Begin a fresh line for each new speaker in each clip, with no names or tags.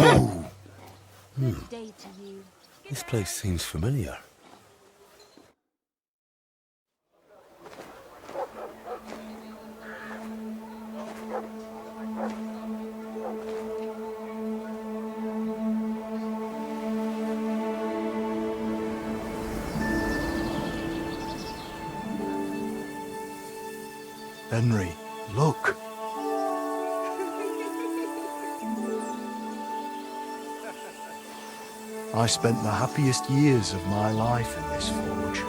Good day to you.
This place seems familiar.
Henry, look. I spent the happiest years of my life in this forge.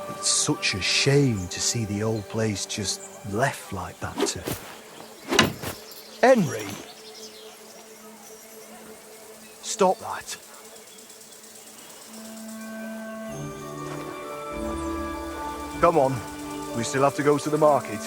It's such a shame to see the old place just left like that to... Henry! Stop that. Come on, we still have to go to the market.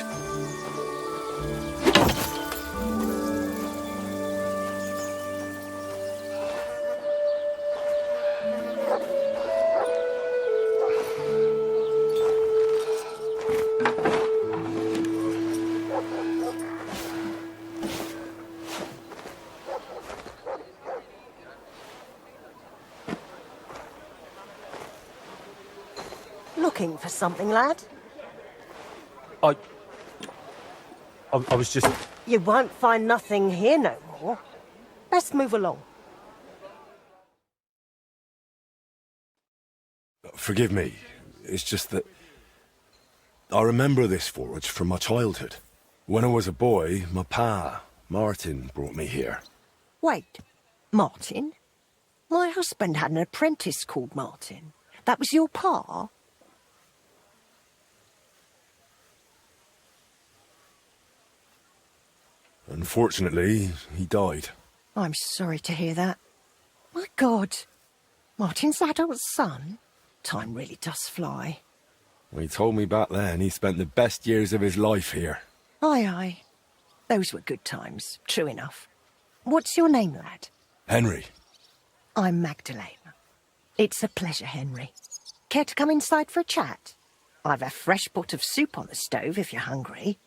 Looking for something, lad?
I was just...
You won't find nothing here no more. Best move along.
Forgive me. It's just that... I remember this forge from my childhood. When I was a boy, my pa, Martin, brought me here.
Wait, Martin? My husband had an apprentice called Martin. That was your pa?
Unfortunately, he died.
I'm sorry to hear that. My God, Martin's adult son? Time really does fly.
He told me back then he spent the best years of his life here.
Aye, aye. Those were good times, true enough. What's your name, lad?
Henry.
I'm Magdalene. It's a pleasure, Henry. Care to come inside for a chat? I've a fresh pot of soup on the stove if you're hungry.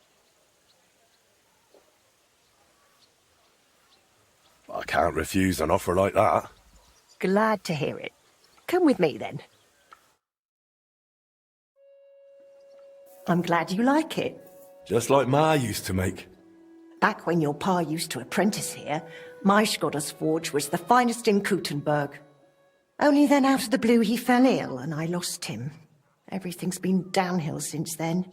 I can't refuse an offer like that.
Glad to hear it. Come with me, then. I'm glad you like it.
Just like Ma used to make.
Back when your pa used to apprentice here, my Skodder's forge was the finest in Kuttenberg. Only then out of the blue he fell ill and I lost him. Everything's been downhill since then.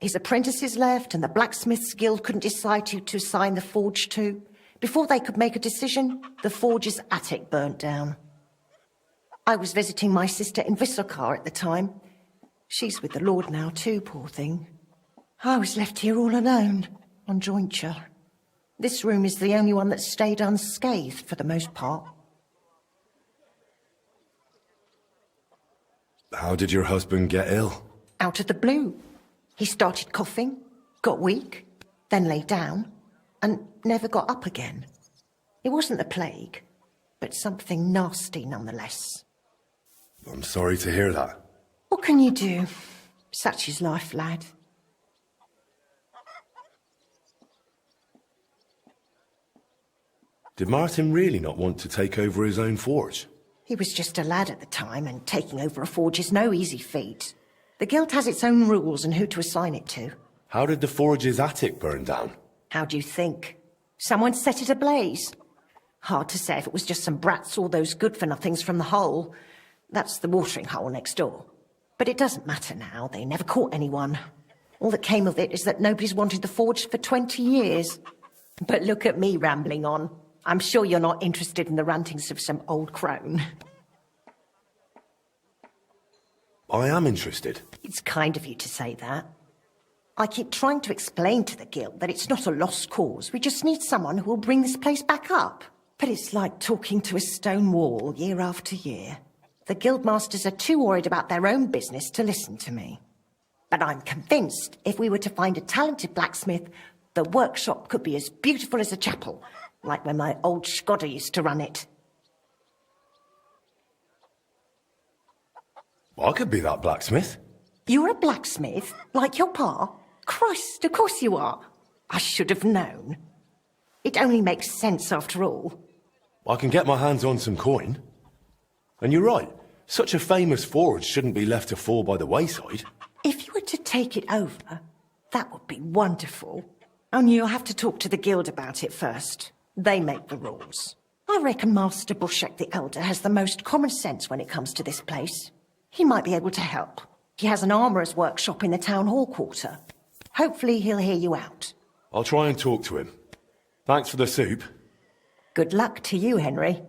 His apprentices left and the Blacksmiths' Guild couldn't decide who to assign the forge to. Before they could make a decision, the forge's attic burnt down. I was visiting my sister in Visokar at the time. She's with the Lord now too, poor thing. I was left here all alone, on jointure. This room is the only one that stayed unscathed for the most part.
How did your husband get ill?
Out of the blue. He started coughing, got weak, then lay down, and never got up again. It wasn't the plague, but something nasty nonetheless.
I'm sorry to hear that.
What can you do? Such is life, lad.
Did Martin really not want to take over his own forge?
He was just a lad at the time, and taking over a forge is no easy feat. The guild has its own rules and who to assign it to.
How did the forge's attic burn down?
How do you think? Someone set it ablaze. Hard to say if it was just some brats or those good-for-nothings from the hole. That's the watering hole next door. But it doesn't matter now. They never caught anyone. All that came of it is that nobody's wanted the forge for 20 years. But look at me rambling on. I'm sure you're not interested in the rantings of some old crone.
I am interested.
It's kind of you to say that. I keep trying to explain to the guild that it's not a lost cause. We just need someone who will bring this place back up. But it's like talking to a stone wall year after year. The guildmasters are too worried about their own business to listen to me. But I'm convinced if we were to find a talented blacksmith, the workshop could be as beautiful as a chapel, like when my old Skodder used to run it.
I could be that blacksmith.
You're a blacksmith, like your pa? Christ, of course you are. I should have known. It only makes sense after all.
I can get my hands on some coin. And you're right, such a famous forge shouldn't be left to fall by the wayside.
If you were to take it over, that would be wonderful. Only you'll have to talk to the guild about it first. They make the rules. I reckon Master Bushek the Elder has the most common sense when it comes to this place. He might be able to help. He has an armourer's workshop in the town hall quarter. Hopefully he'll hear you out.
I'll try and talk to him. Thanks for the soup.
Good luck to you, Henry.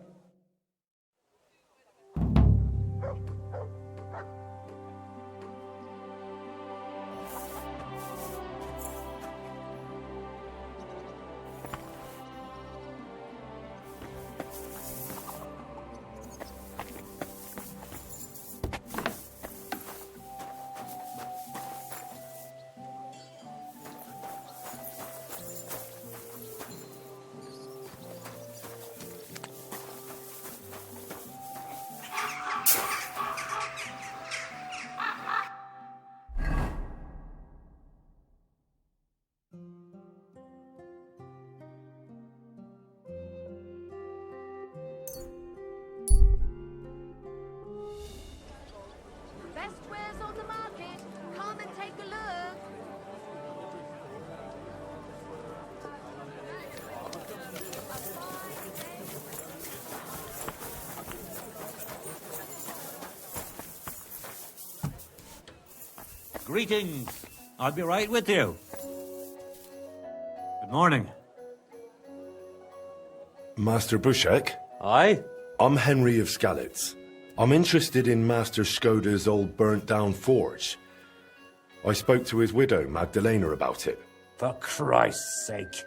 Best wares on the market. Come and take a look.
Greetings. I'll be right with you. Good morning.
Master Bushek,
Aye?
I'm Henry of Skalitz. I'm interested in Master Skoda's old burnt-down forge. I spoke to his widow, Magdalena, about it.
For Christ's sake.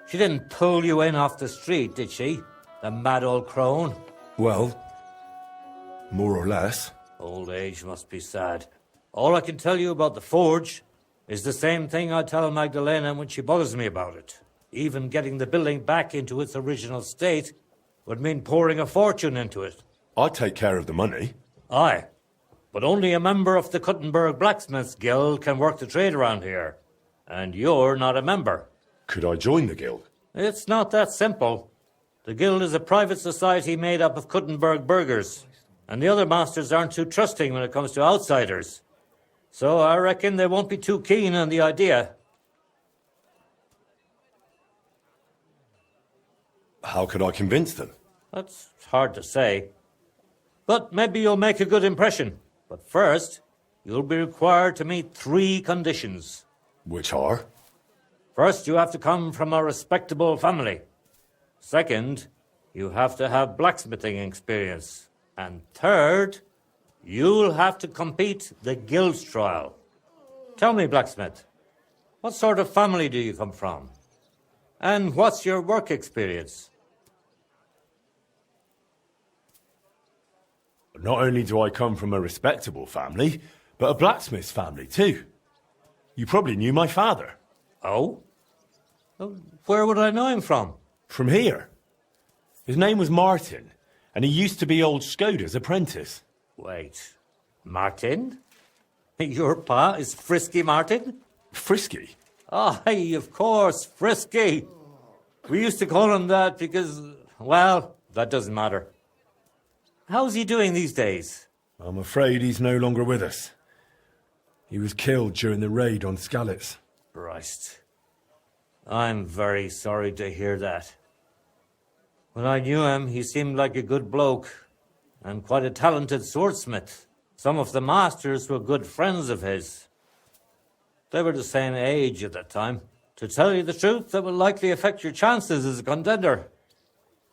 She didn't pull you in off the street, did she? The mad old crone?
Well, more or less.
Old age must be sad. All I can tell you about the forge is the same thing I tell Magdalena when she bothers me about it. Even getting the building back into its original state would mean pouring a fortune into it.
I'd take care of the money.
Aye, but only a member of the Kuttenberg Blacksmiths Guild can work the trade around here. And you're not a member.
Could I join the guild?
It's not that simple. The guild is a private society made up of Kuttenberg burghers, and the other masters aren't too trusting when it comes to outsiders. So I reckon they won't be too keen on the idea.
How could I convince them?
That's hard to say. But maybe you'll make a good impression. But first, you'll be required to meet 3 conditions.
Which are?
First, you have to come from a respectable family. Second, you have to have blacksmithing experience. And third, you'll have to compete the guild's trial. Tell me, blacksmith, what sort of family do you come from? And what's your work experience?
Not only do I come from a respectable family, but a blacksmith's family too. You probably knew my father.
Oh? Well, where would I know him from?
From here. His name was Martin, and he used to be old Skoda's apprentice.
Wait, Martin? Your pa is Frisky Martin?
Frisky?
Aye, of course, Frisky. We used to call him that because, well, that doesn't matter. How's he doing these days?
I'm afraid he's no longer with us. He was killed during the raid on Skalitz.
Christ. I'm very sorry to hear that. When I knew him, he seemed like a good bloke and quite a talented swordsmith. Some of the masters were good friends of his. They were the same age at that time. To tell you the truth, that will likely affect your chances as a contender.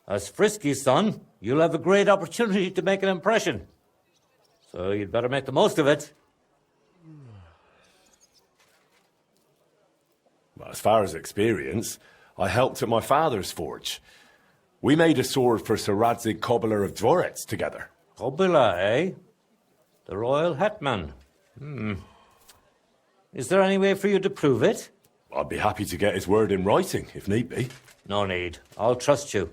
As Frisky's son, you'll have a great opportunity to make an impression. So you'd better make the most of it.
Well, as far as experience, I helped at my father's forge. We made a sword for Sir Radzig Cobbler of Dvorets together.
Kobila, eh? The royal hetman. Is there any way for you to prove it?
I'd be happy to get his word in writing, if need be.
No need. I'll trust you.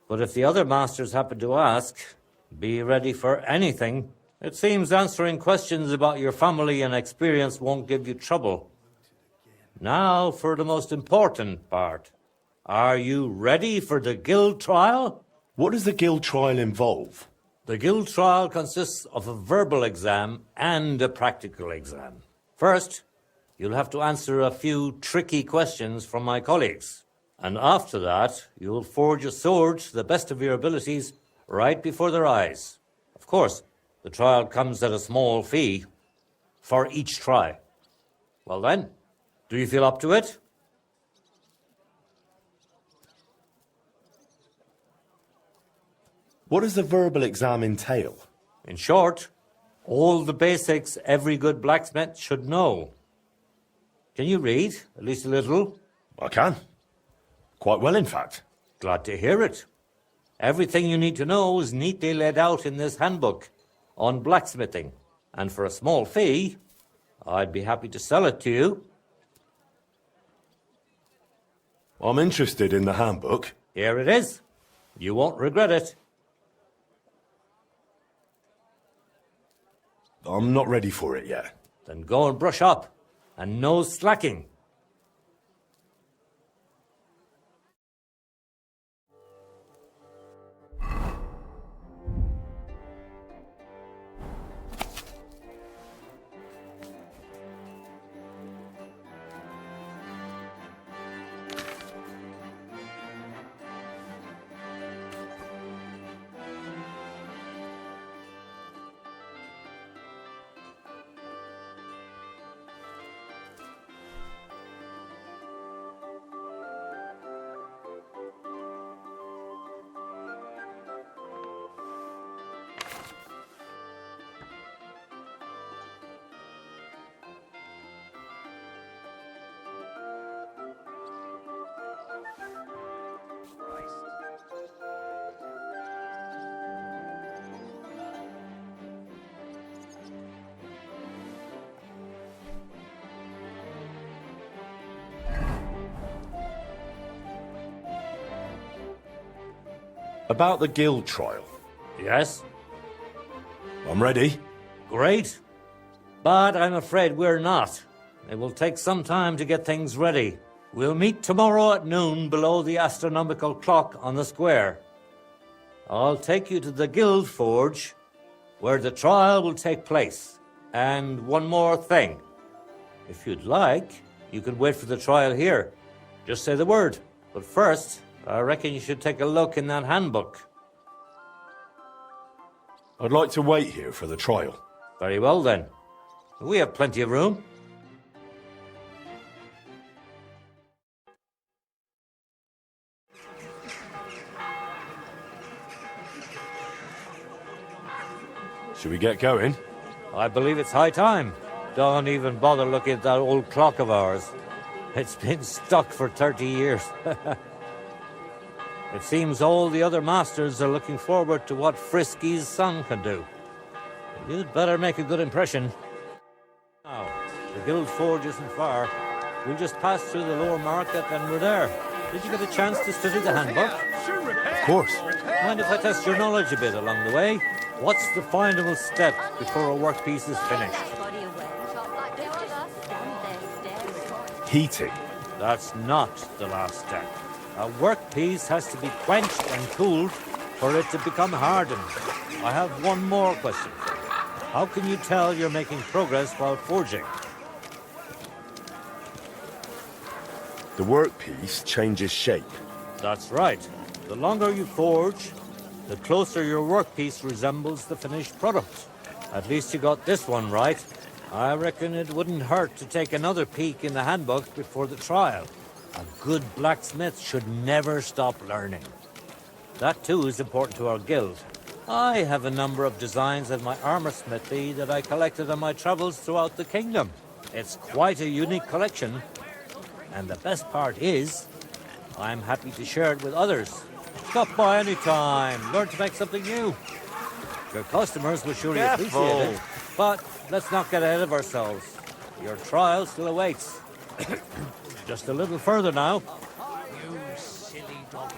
But if the other masters happen to ask, be ready for anything. It seems answering questions about your family and experience won't give you trouble. Now for the most important part. Are you ready for the guild trial?
What does the guild trial involve?
The guild trial consists of a verbal exam and a practical exam. First, you'll have to answer a few tricky questions from my colleagues. And after that, you'll forge a sword to the best of your abilities right before their eyes. Of course, the trial comes at a small fee for each try. Well then, do you feel up to it?
What does the verbal exam entail?
In short, all the basics every good blacksmith should know. Can you read, at least a little?
I can. Quite well, in fact.
Glad to hear it. Everything you need to know is neatly laid out in this handbook on blacksmithing. And for a small fee, I'd be happy to sell it to you.
I'm interested in the handbook.
Here it is. You won't regret it.
I'm not ready for it yet.
Then go and brush up. And no slacking.
About the guild trial.
Yes?
I'm ready.
Great. But I'm afraid we're not. It will take some time to get things ready. We'll meet tomorrow at noon below the astronomical clock on the square. I'll take you to the guild forge, where the trial will take place. And one more thing. If you'd like, you could wait for the trial here. Just say the word. But first, I reckon you should take a look in that handbook.
I'd like to wait here for the trial.
Very well then. We have plenty of room.
Should we get going?
I believe it's high time. Don't even bother looking at that old clock of ours. It's been stuck for 30 years. It seems all the other masters are looking forward to what Frisky's son can do. You'd better make a good impression. Now, the guild forge isn't far. We'll just pass through the lower market and we're there. Did you get a chance to study the handbook?
Of course.
Mind if I test your knowledge a bit along the way? What's the final step before a workpiece is finished?
Heating.
That's not the last step. A workpiece has to be quenched and cooled for it to become hardened. I have one more question for you. How can you tell you're making progress while forging?
The workpiece changes shape.
That's right. The longer you forge, the closer your workpiece resembles the finished product. At least you got this one right. I reckon it wouldn't hurt to take another peek in the handbook before the trial. A good blacksmith should never stop learning. That too is important to our guild. I have a number of designs of my armor smithy that I collected on my travels throughout the kingdom. It's quite a unique collection. And the best part is, I'm happy to share it with others. Stop by any time. Learn to make something new. Your customers will surely appreciate it. But let's not get ahead of ourselves. Your trial still awaits. Just a little further now.
You silly doggy.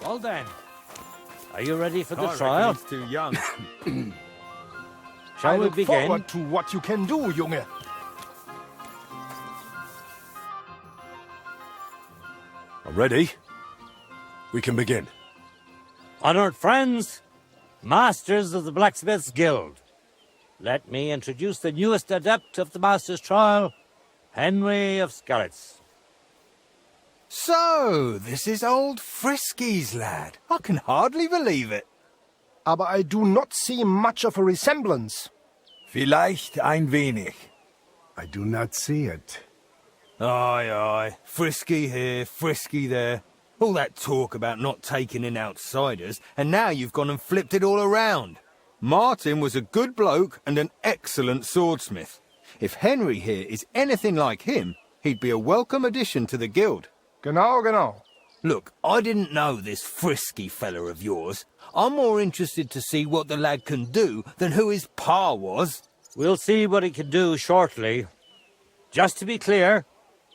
Well then, are you ready for the
I
trial?
reckon he's too young.
Shall
I
we
look
begin?
forward to what you can do, Junge.
Ready? We can begin.
Honored friends, masters of the Blacksmiths Guild, let me introduce the newest adept of the Master's Trial, Henry of Skalitz.
So, this is old Frisky's lad. I can hardly believe it.
Aber I do not see much of a resemblance.
Vielleicht ein wenig.
I do not see it.
Aye, aye. Frisky here, Frisky there. All that talk about not taking in outsiders, and now you've gone and flipped it all around. Martin was a good bloke and an excellent swordsmith. If Henry here is anything like him, he'd be a welcome addition to the guild.
Genau, genau.
Look, I didn't know this Frisky fella of yours. I'm more interested to see what the lad can do than who his pa was.
We'll see what he can do shortly. Just to be clear,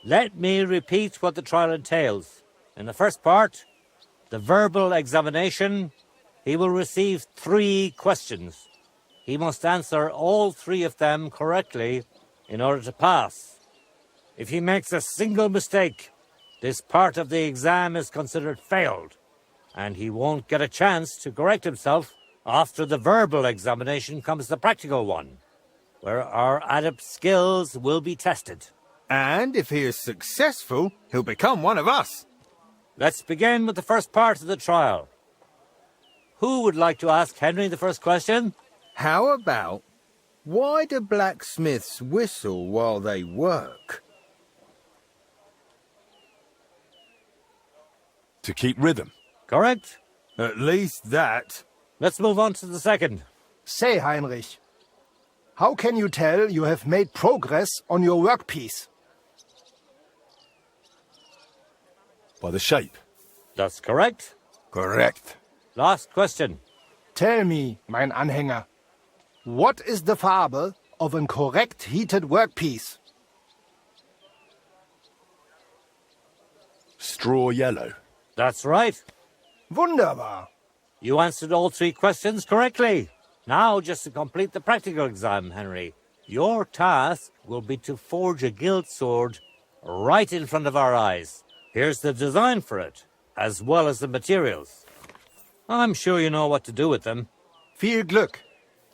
let me repeat what the trial entails. In the first part, the verbal examination, he will receive 3 questions. He must answer all 3 of them correctly in order to pass. If he makes a single mistake, this part of the exam is considered failed, and he won't get a chance to correct himself. After the verbal examination comes the practical one, where our adept skills will be tested.
And if he is successful, he'll become one of us.
Let's begin with the first part of the trial. Who would like to ask Henry the first question?
How about, why do blacksmiths whistle while they work?
To keep rhythm.
Correct?
At least that.
Let's move on to the second.
Say, Heinrich, how can you tell you have made progress on your workpiece?
By the shape.
That's correct.
Korrekt.
Last question.
Tell me, mein Anhänger, what is the Farbe of a correct heated workpiece?
Straw yellow.
That's right.
Wunderbar.
You answered all 3 questions correctly. Now, just to complete the practical exam, Henry, your task will be to forge a guild sword right in front of our eyes. Here's the design for it, as well as the materials. I'm sure you know what to do with them.
Viel Glück.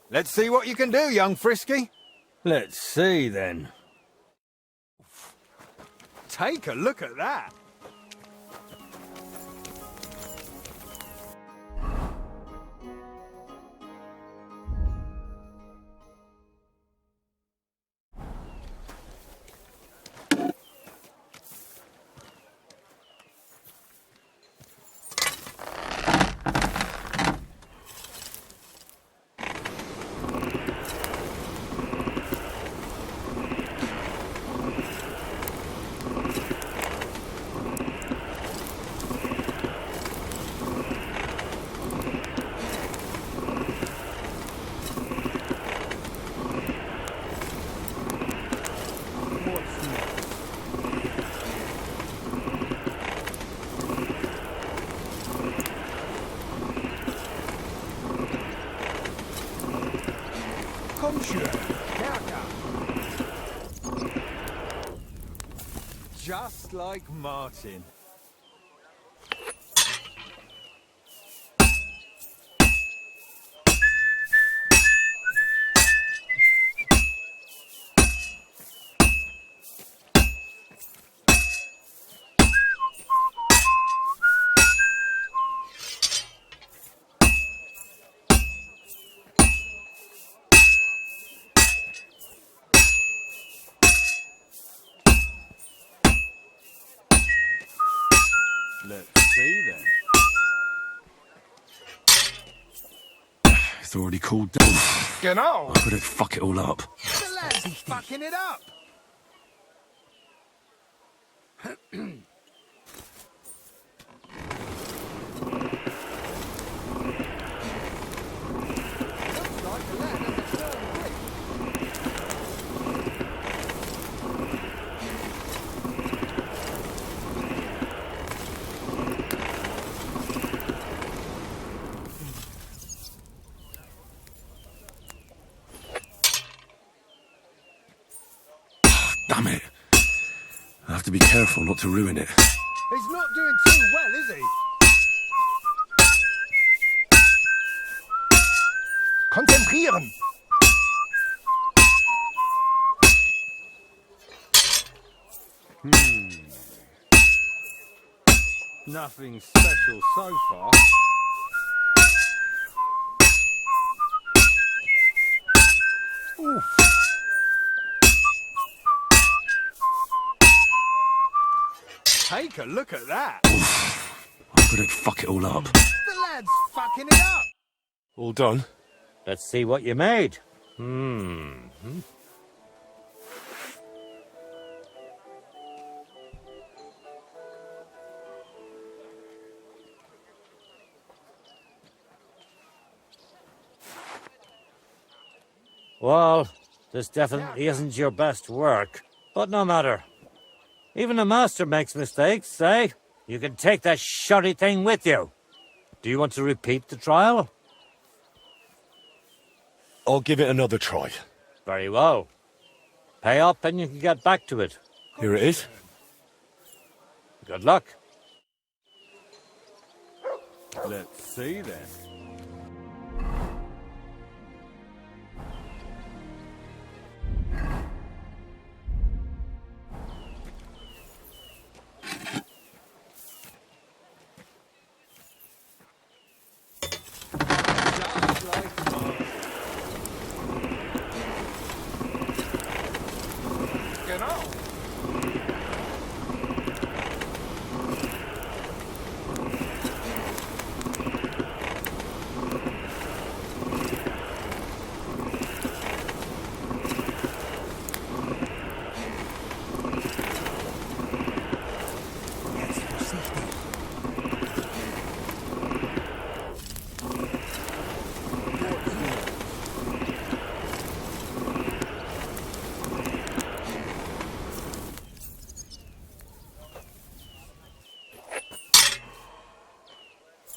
Let's see what you can do, young Frisky. Let's see, then. Take a look at that.
Komm schön, stärker.
Just like Martin. Let's see then.
It's already cooled down.
Genau.
Could it fuck it all up?
The lad's fucking it up.
careful not to ruin it.
He's not doing too well, is he?
Konzentrieren!
Nothing special so far. Take a look at that.
I'm gonna fuck it all up.
The lad's fucking it up.
All done?
Let's see what you made. Well, this definitely isn't your best work, but no matter. Even a master makes mistakes, eh? You can take that shoddy thing with you. Do you want to repeat the trial?
I'll give it another try.
Very well. Pay up and you can get back to it.
Here it is.
Good luck.
Let's see then.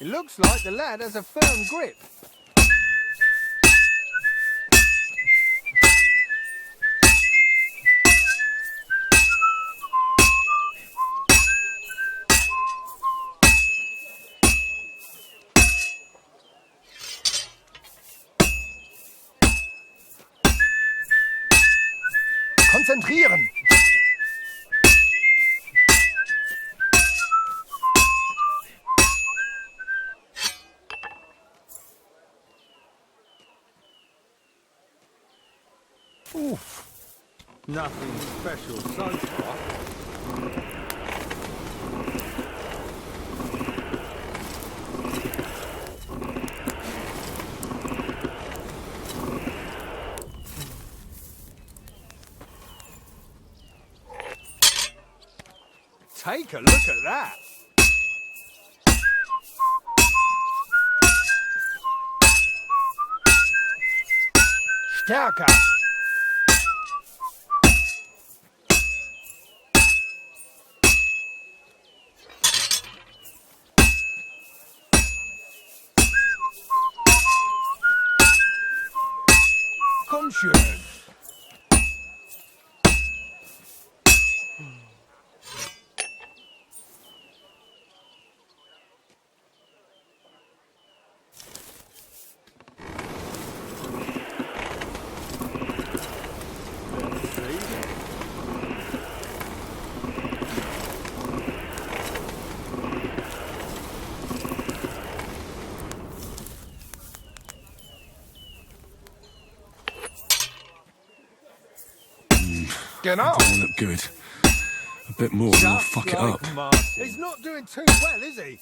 It looks like the lad has a firm grip.
Konzentrieren!
Nothing special so far. Take a look at that.
Stärker!
Komm schön.
Genau!
Doesn't look good. A bit more and I'll fuck it up.
He's not doing too well, is he?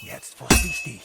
Jetzt vorsichtig.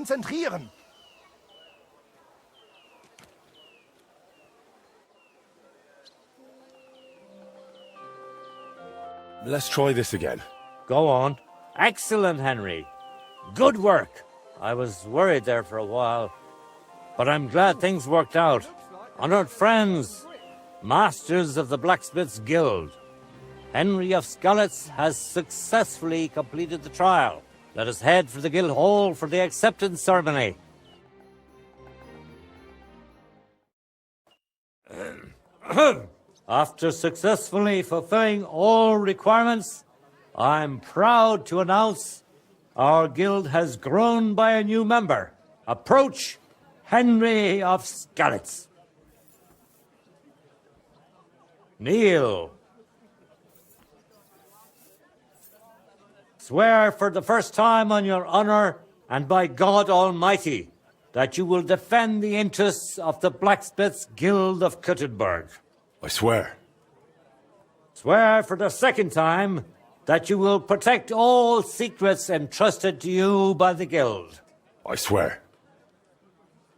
konzentrieren.
Let's try this again.
Go on. Excellent, Henry. Good work. I was worried there for a while, but I'm glad things worked out. Honored friends, masters of the Blacksmiths Guild, Henry of Skalitz has successfully completed the trial. Let us head for the guild hall for the acceptance ceremony. After successfully fulfilling all requirements, I'm proud to announce our guild has grown by a new member. Approach Henry of Skalitz. Kneel. Swear for the first time on your honor and by God Almighty that you will defend the interests of the Blacksmiths Guild of Kuttenberg.
I swear.
Swear for the second time that you will protect all secrets entrusted to you by the Guild.
I swear.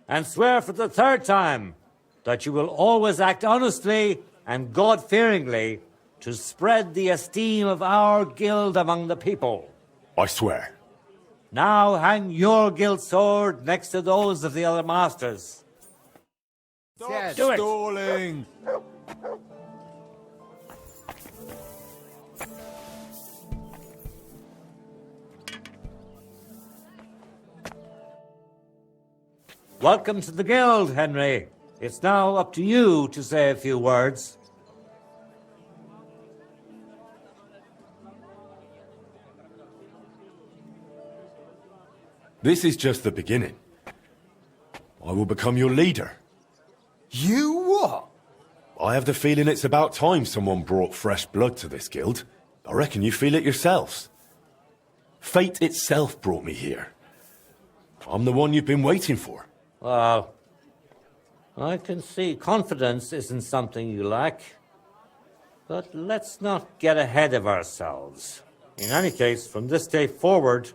And swear for the third time that you will always act honestly and God-fearingly to spread the esteem of our guild among the people.
I swear.
Now hang your guild sword next to those of the other masters.
Stop
Do it.
stalling!
Welcome to the guild, Henry. It's now up to you to say a few words.
This is just the beginning. I will become your leader.
You what?
I have the feeling it's about time someone brought fresh blood to this guild. I reckon you feel it yourselves. Fate itself brought me here. I'm the one you've been waiting for.
Well, I can see confidence isn't something you lack. But let's not get ahead of ourselves. In any case, from this day forward,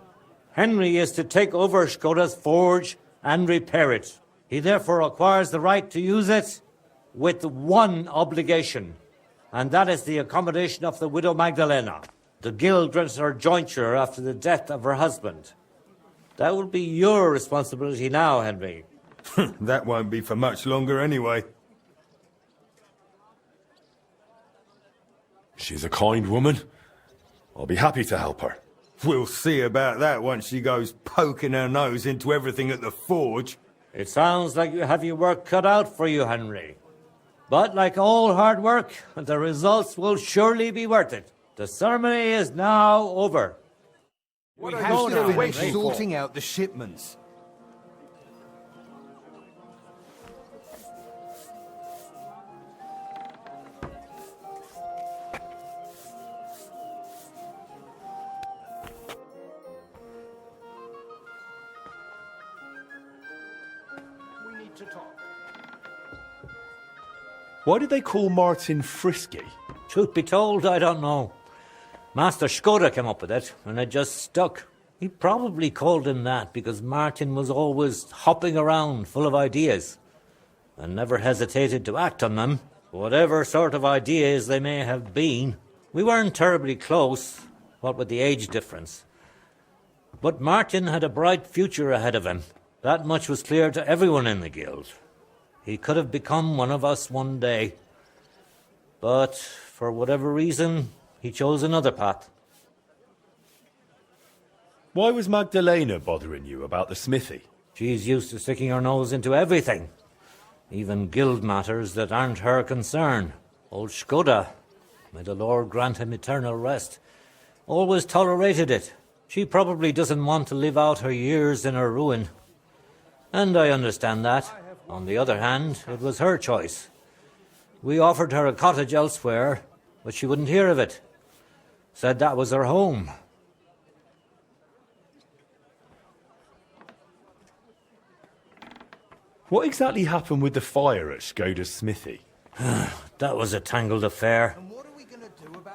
Henry is to take over Skoda's forge and repair it. He therefore acquires the right to use it with one obligation, and that is the accommodation of the widow Magdalena. The guild grants her jointure after the death of her husband. That will be your responsibility now, Henry.
That won't be for much longer anyway.
She's a kind woman. I'll be happy to help her.
We'll see about that once she goes poking her nose into everything at the forge.
It sounds like you have your work cut out for you, Henry. But like all hard work, the results will surely be worth it. The ceremony is now over.
We
are
have
you
still
still
been
waiting
sorting out the shipments.
We need to talk.
Why did they call Martin Frisky?
Truth be told, I don't know. Master Skoda came up with it, and it just stuck. He probably called him that because Martin was always hopping around full of ideas and never hesitated to act on them, whatever sort of ideas they may have been. We weren't terribly close, what with the age difference. But Martin had a bright future ahead of him. That much was clear to everyone in the guild. He could have become one of us one day. But for whatever reason, he chose another path.
Why was Magdalena bothering you about the smithy?
She's used to sticking her nose into everything, even guild matters that aren't her concern. Old Skoda, may the Lord grant him eternal rest, always tolerated it. She probably doesn't want to live out her years in her ruin. And I understand that. On the other hand, it was her choice. We offered her a cottage elsewhere, but she wouldn't hear of it. Said that was her home.
What exactly happened with the fire at Skoda's smithy?
That was a tangled affair.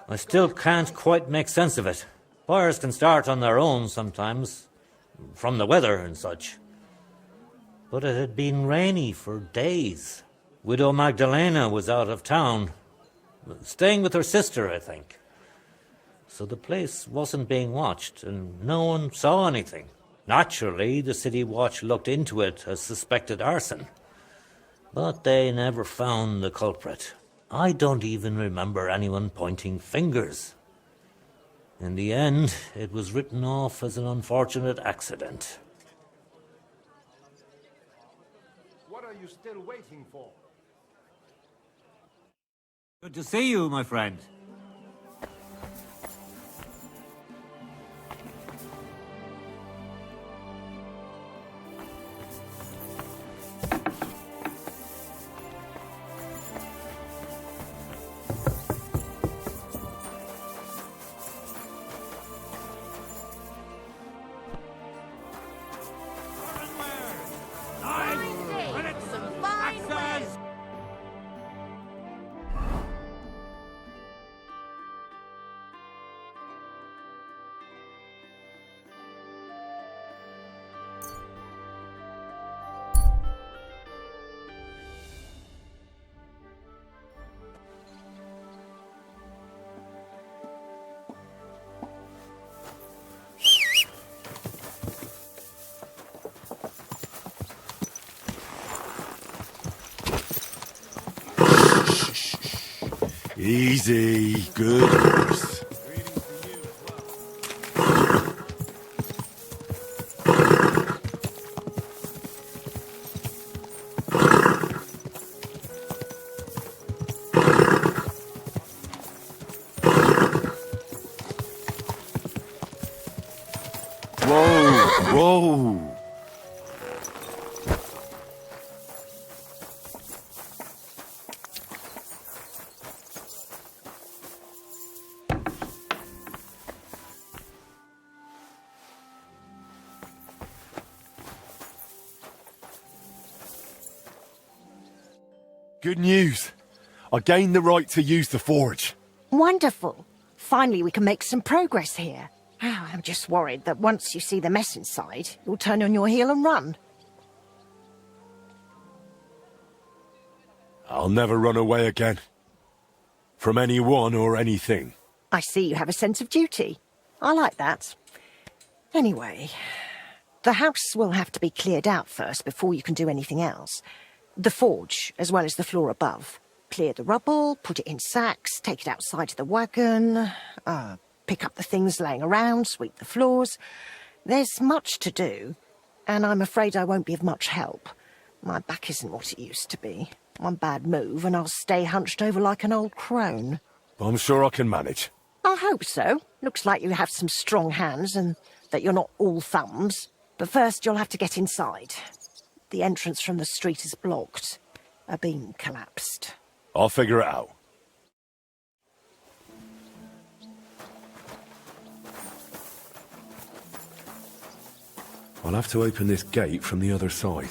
I still can't quite make sense of it. Fires can start on their own sometimes, from the weather and such. But it had been rainy for days. Widow Magdalena was out of town, staying with her sister, I think. So the place wasn't being watched, and no one saw anything. Naturally, the city watch looked into it as suspected arson. But they never found the culprit. I don't even remember anyone pointing fingers. In the end, it was written off as an unfortunate accident.
What are you still waiting for?
Good to see you, my friend.
Some fine wares.
Easy, good horse. Whoa, whoa. Good news. I gained the right to use the forge.
Wonderful. Finally, we can make some progress here. I'm just worried that once you see the mess inside, you'll turn on your heel and run.
I'll never run away again. From anyone or anything.
I see you have a sense of duty. I like that. Anyway, the house will have to be cleared out first before you can do anything else. The forge, as well as the floor above. Clear the rubble, put it in sacks, take it outside to the wagon, pick up the things laying around, sweep the floors. There's much to do, and I'm afraid I won't be of much help. My back isn't what it used to be. One bad move and I'll stay hunched over like an old crone.
I'm sure I can manage.
I hope so. Looks like you have some strong hands and that you're not all thumbs. But first you'll have to get inside. The entrance from the street is blocked. A beam collapsed.
I'll figure it out. I'll have to open this gate from the other side.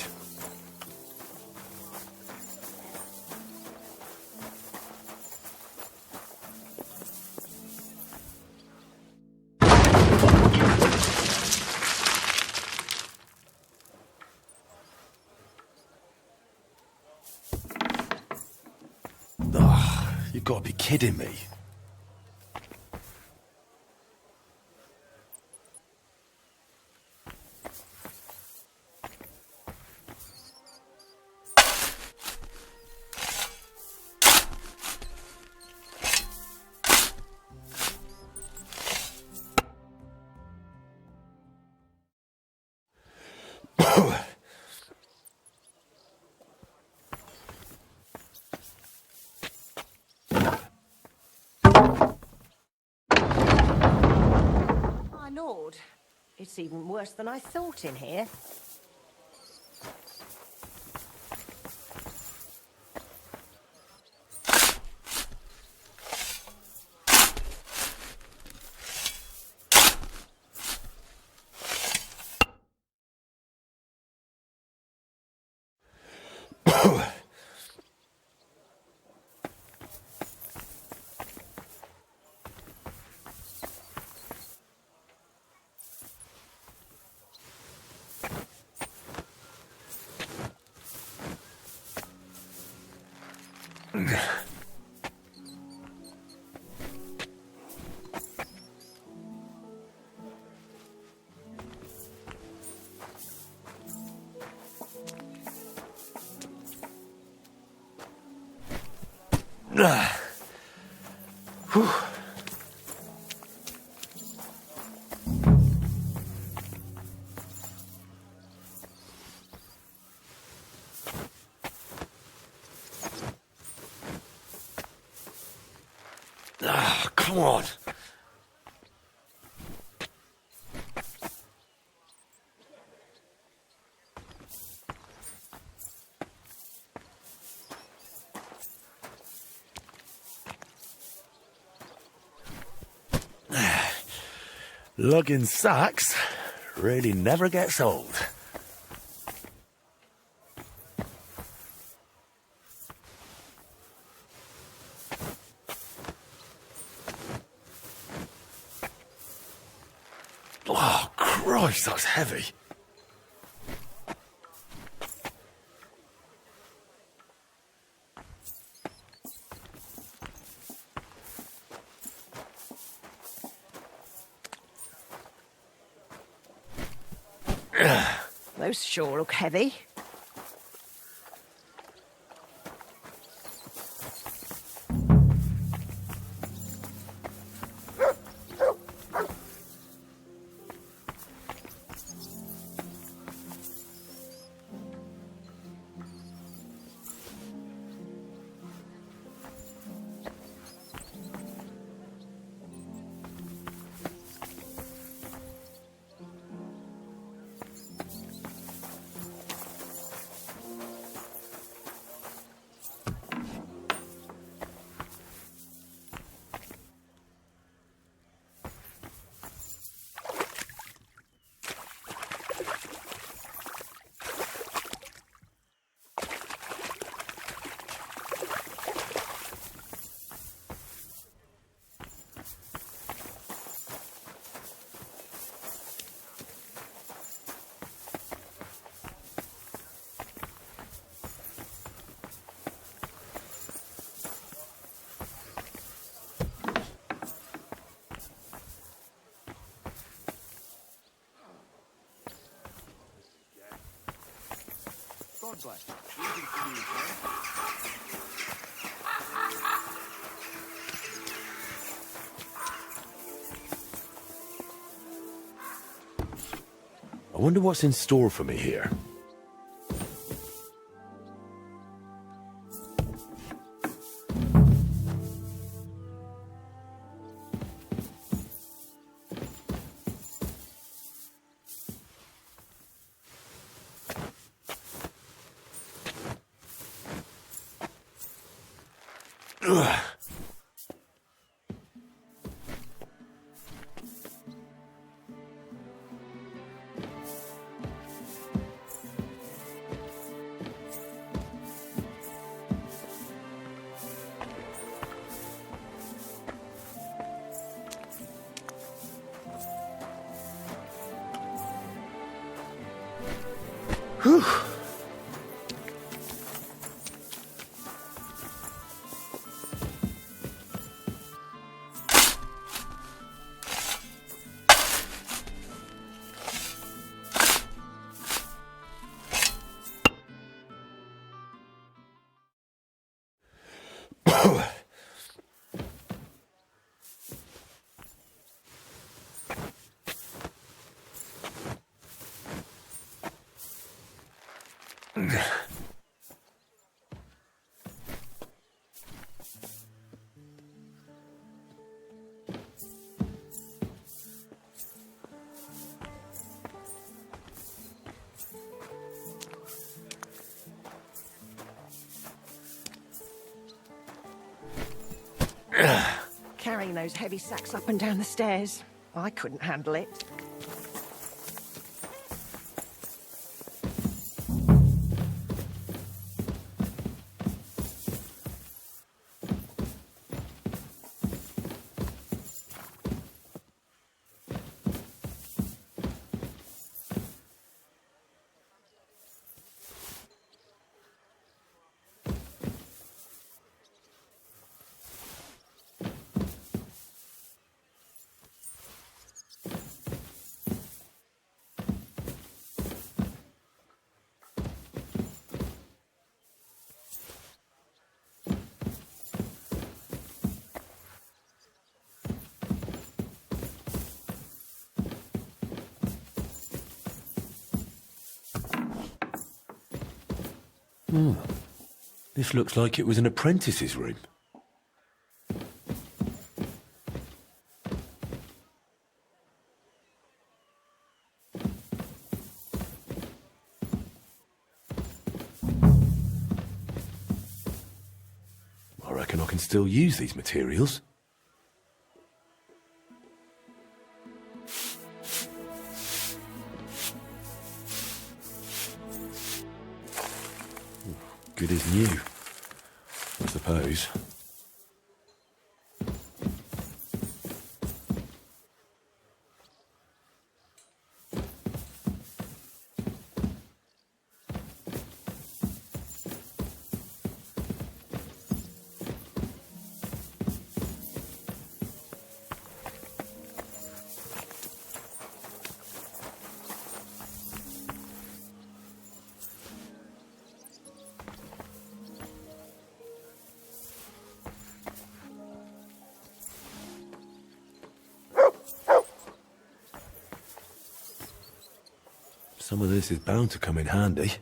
You've got to be kidding me.
My lord, it's even worse than I thought in here.
Come on. Lugging sacks really never gets old. Oh, Christ, that's heavy.
Those sure look heavy.
I wonder what's in store for me here. Ugh. Whew.
Carrying those heavy sacks up and down the stairs. I couldn't handle it.
This looks like it was an apprentice's room. I reckon I can still use these materials. Good as new, I suppose. Some of this is bound to come in handy.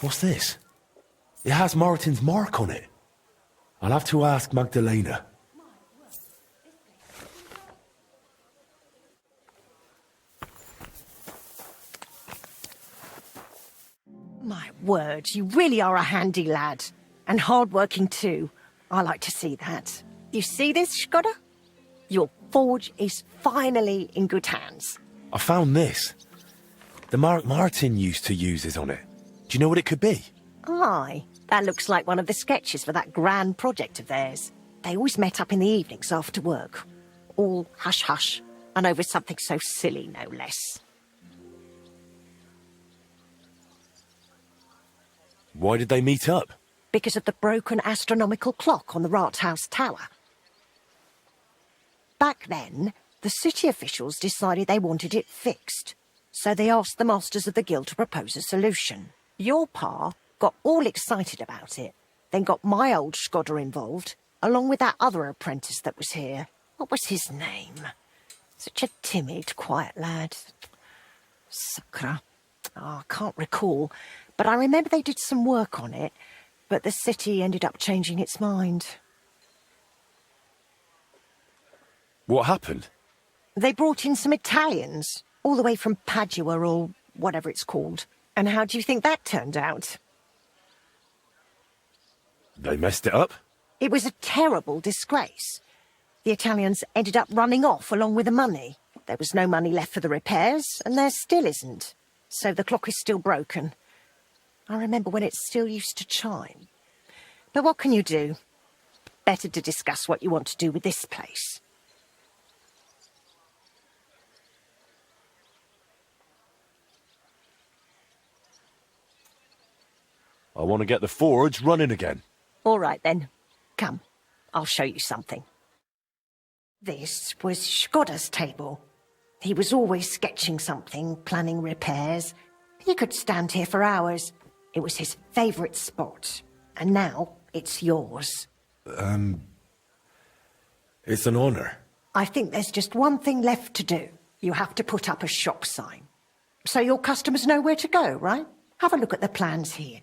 What's this? It has Martin's mark on it. I'll have to ask Magdalena.
My word, you really are a handy lad. And hard-working too. I like to see that. You see this, Skoda? Your forge is finally in good hands.
I found this. The mark Martin used to use is on it. Do you know what it could be?
Aye, that looks like one of the sketches for that grand project of theirs. They always met up in the evenings after work. All hush-hush, and over something so silly, no less.
Why did they meet up?
Because of the broken astronomical clock on the Rathaus Tower. Back then, the city officials decided they wanted it fixed, so they asked the masters of the guild to propose a solution. Your pa got all excited about it, then got my old Skoda involved, along with that other apprentice that was here. What was his name? Such a timid, quiet lad. Sakra. Oh, I can't recall, but I remember they did some work on it, but the city ended up changing its mind.
What happened?
They brought in some Italians, all the way from Padua or whatever it's called. And how do you think that turned out?
They messed it up?
It was a terrible disgrace. The Italians ended up running off along with the money. There was no money left for the repairs, and there still isn't. So the clock is still broken. I remember when it still used to chime. But what can you do? Better to discuss what you want to do with this place.
I want to get the forge running again.
All right, then. Come, I'll show you something. This was Skoda's table. He was always sketching something, planning repairs. He could stand here for hours. It was his favourite spot. And now it's yours.
It's an honour.
I think there's just one thing left to do. You have to put up a shop sign. So your customers know where to go, right? Have a look at the plans here.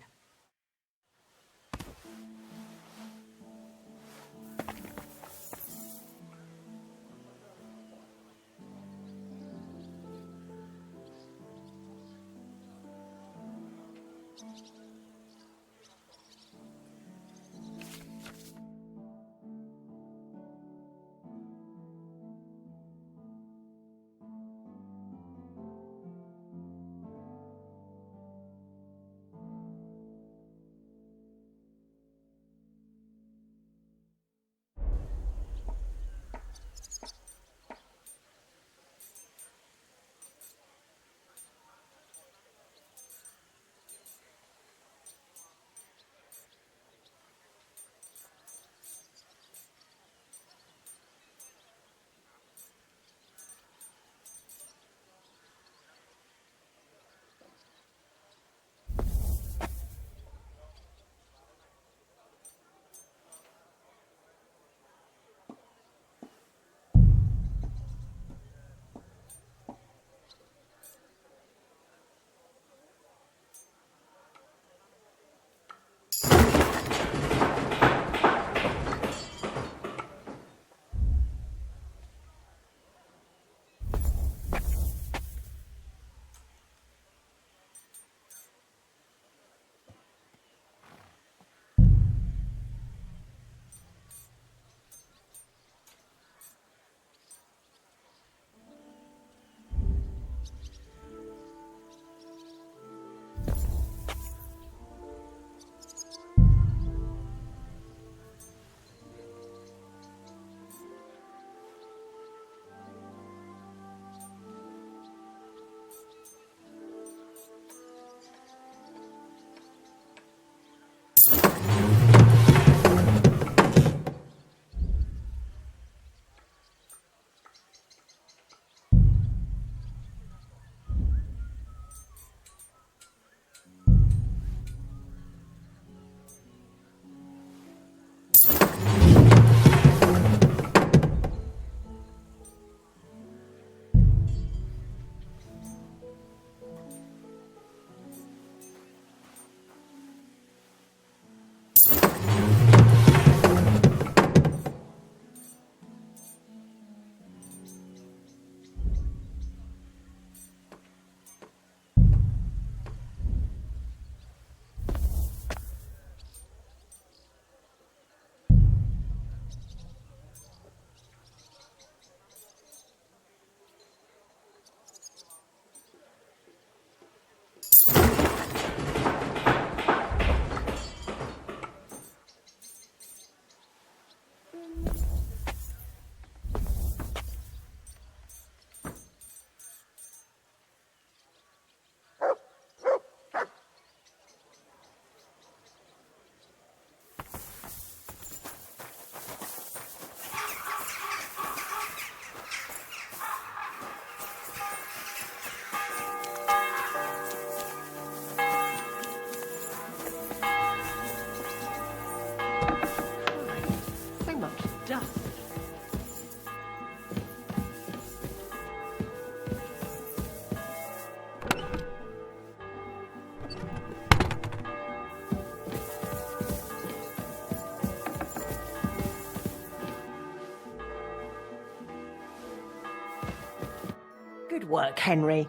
Good work, Henry.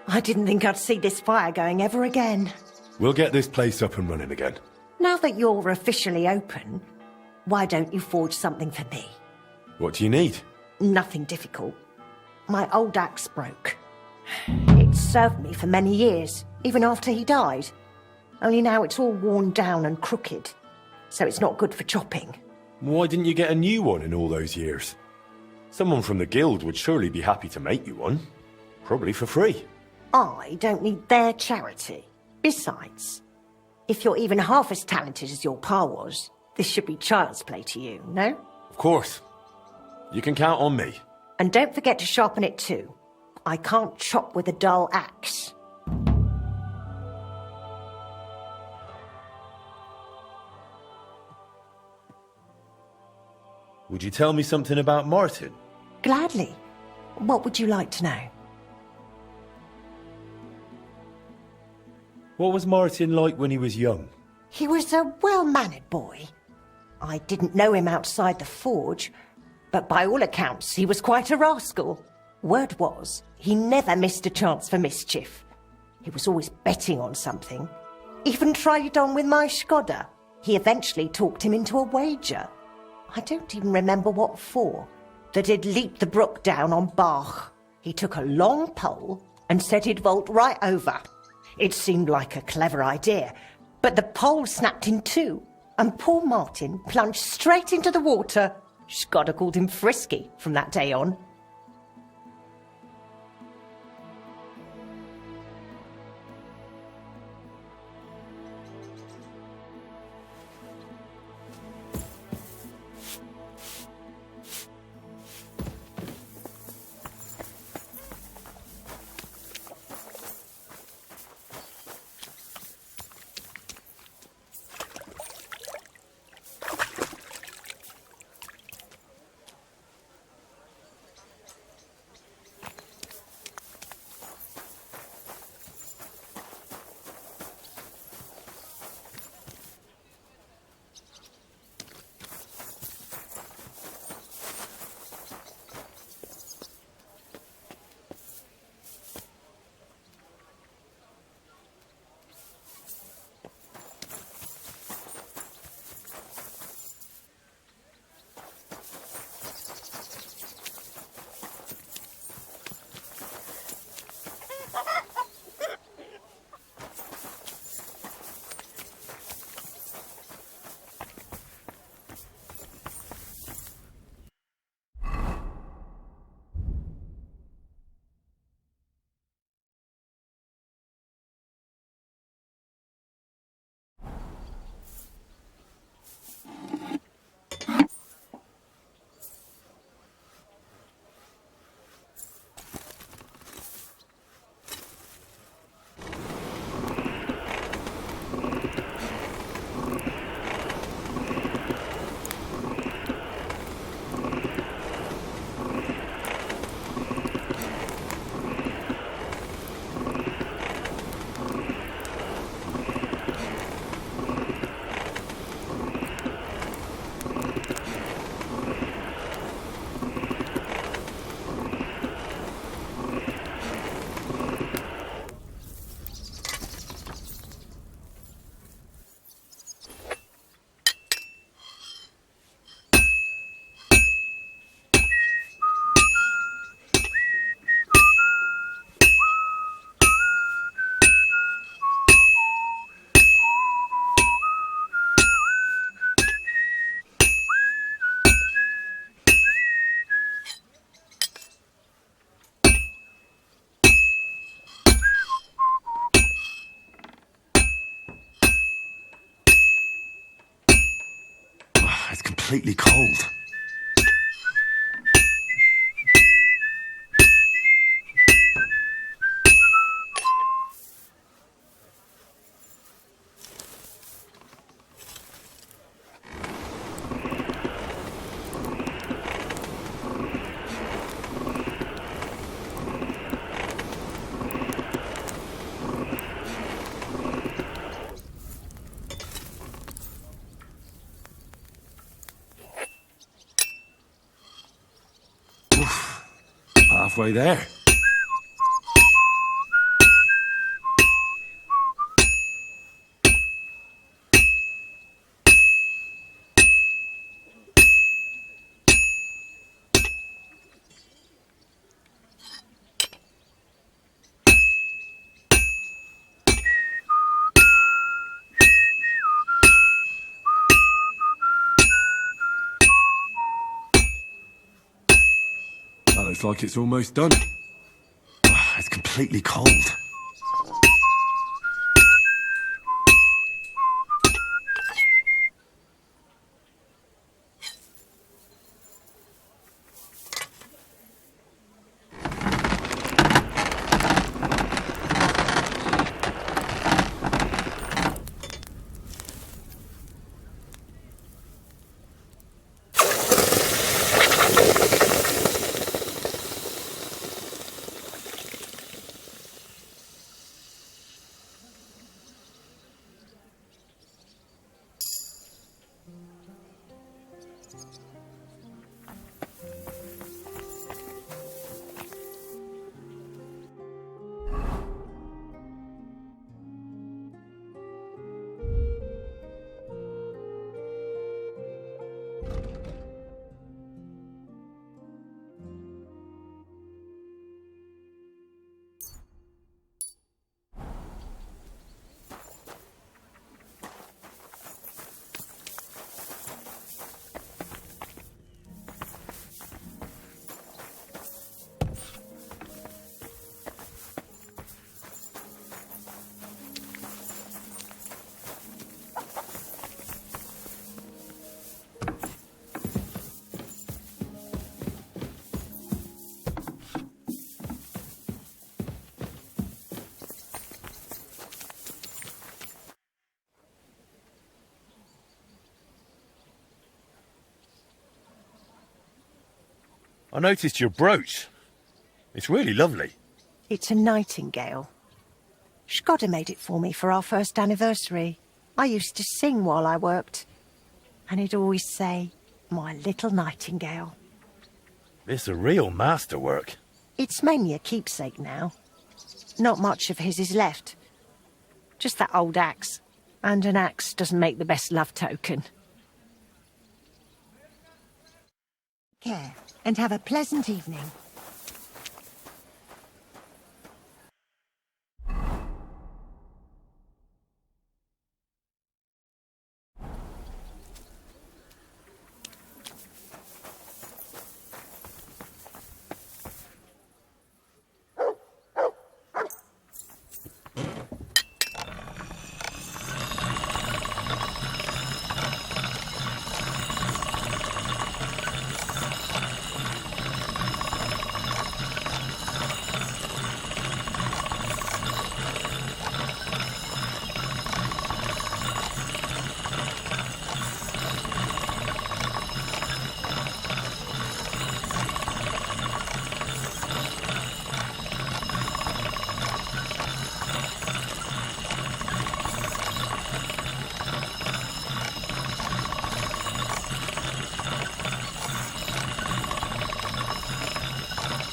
I didn't think I'd see this fire going ever again.
We'll get this place up and running again.
Now that you're officially open, why don't you forge something for me?
What do you need?
Nothing difficult. My old axe broke. It served me for many years, even after he died. Only now it's all worn down and crooked, so it's not good for chopping.
Why didn't you get a new one in all those years? Someone from the guild would surely be happy to make you one. Probably for free.
I don't need their charity. Besides, if you're even half as talented as your pa was, this should be child's play to you, no?
Of course. You can count on me.
And don't forget to sharpen it too. I can't chop with a dull axe.
Would you tell me something about Martin?
Gladly. What would you like to know?
What was Martin like when he was young?
He was a well-mannered boy. I didn't know him outside the forge, but by all accounts he was quite a rascal. Word was, he never missed a chance for mischief. He was always betting on something. Even tried it on with my Skoda. He eventually talked him into a wager. I don't even remember what for. That he'd leap the brook down on Bach. He took a long pole and said he'd vault right over. It seemed like a clever idea, but the pole snapped in two, and poor Martin plunged straight into the water. Skoda called him Frisky from that day on.
It's completely cold. Halfway there. That looks like it's almost done.
It's completely cold. I noticed your brooch. It's really lovely.
It's a nightingale. Shkoda made it for me for our first anniversary. I used to sing while I worked. And he'd always say, "My little nightingale."
It's a real masterwork.
It's mainly a keepsake now. Not much of his is left. Just that old axe. And an axe doesn't make the best love token. Care, and have a pleasant evening.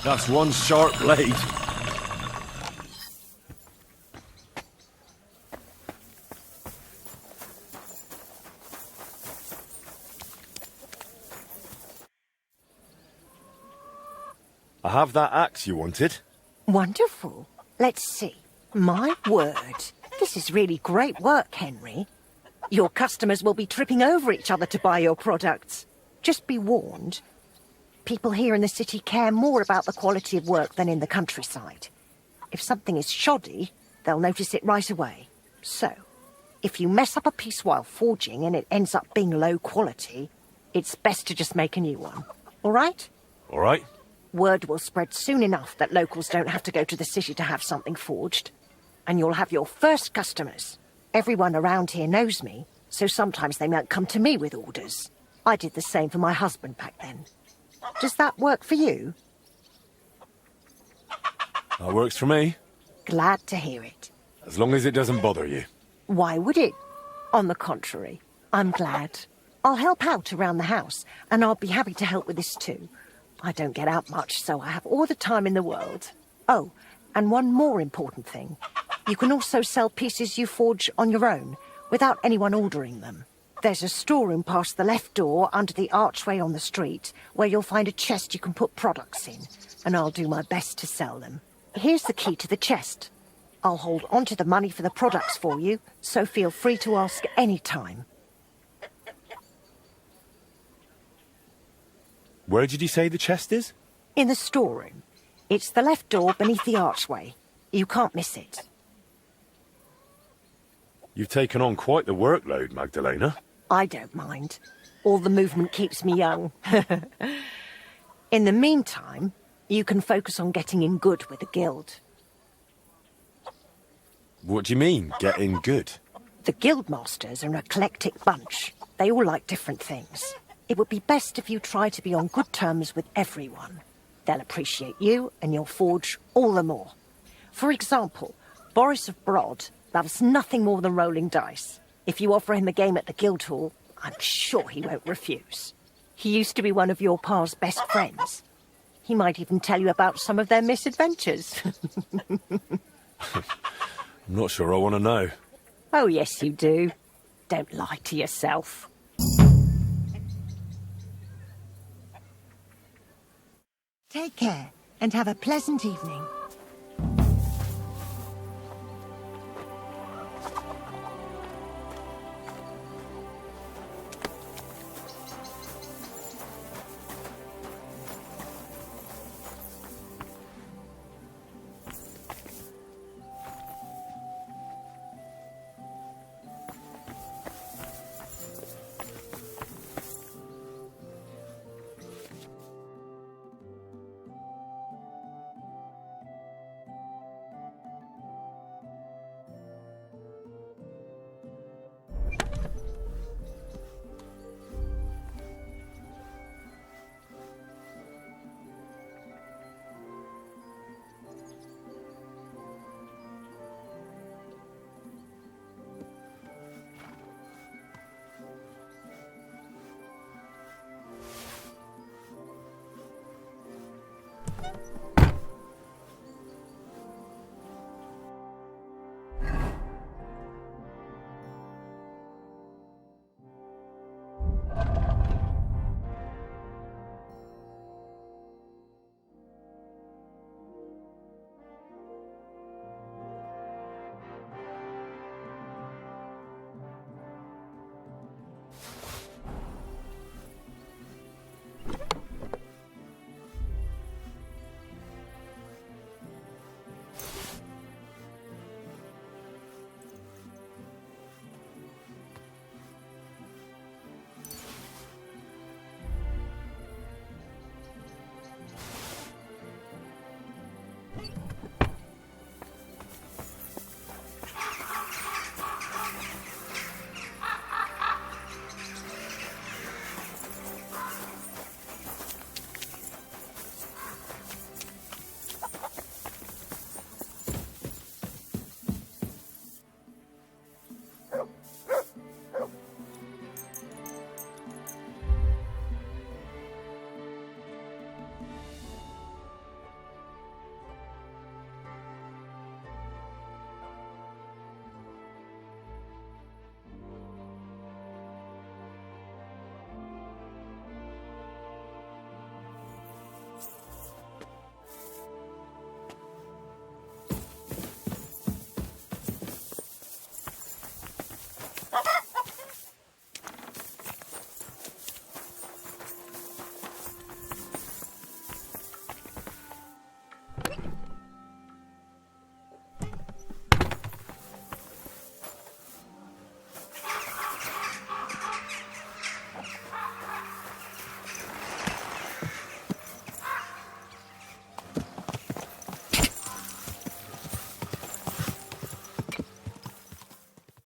That's one sharp blade. I have that axe you wanted.
Wonderful. Let's see. My word. This is really great work, Henry. Your customers will be tripping over each other to buy your products. Just be warned. People here in the city care more about the quality of work than in the countryside. If something is shoddy, they'll notice it right away. So, if you mess up a piece while forging and it ends up being low quality, it's best to just make a new one. All right?
All right.
Word will spread soon enough that locals don't have to go to the city to have something forged. And you'll have your first customers. Everyone around here knows me, so sometimes they might come to me with orders. I did the same for my husband back then. Does that work for you?
That works for me.
Glad to hear it.
As long as it doesn't bother you.
Why would it? On the contrary, I'm glad. I'll help out around the house, and I'll be happy to help with this too. I don't get out much, so I have all the time in the world. Oh, and one more important thing. You can also sell pieces you forge on your own, without anyone ordering them. There's a storeroom past the left door under the archway on the street, where you'll find a chest you can put products in, and I'll do my best to sell them. Here's the key to the chest. I'll hold on to the money for the products for you, so feel free to ask any time.
Where did you say the chest is?
In the storeroom. It's the left door beneath the archway. You can't miss it.
You've taken on quite the workload, Magdalena.
I don't mind. All the movement keeps me young. In the meantime, you can focus on getting in good with the guild.
What do you mean, getting good?
The guildmasters are an eclectic bunch. They all like different things. It would be best if you try to be on good terms with everyone. They'll appreciate you, and you'll forge all the more. For example, Boris of Brod loves nothing more than rolling dice. If you offer him a game at the Guildhall, I'm sure he won't refuse. He used to be one of your pa's best friends. He might even tell you about some of their misadventures.
I'm not sure I want to know.
Oh, yes, you do. Don't lie to yourself. Take care, and have a pleasant evening.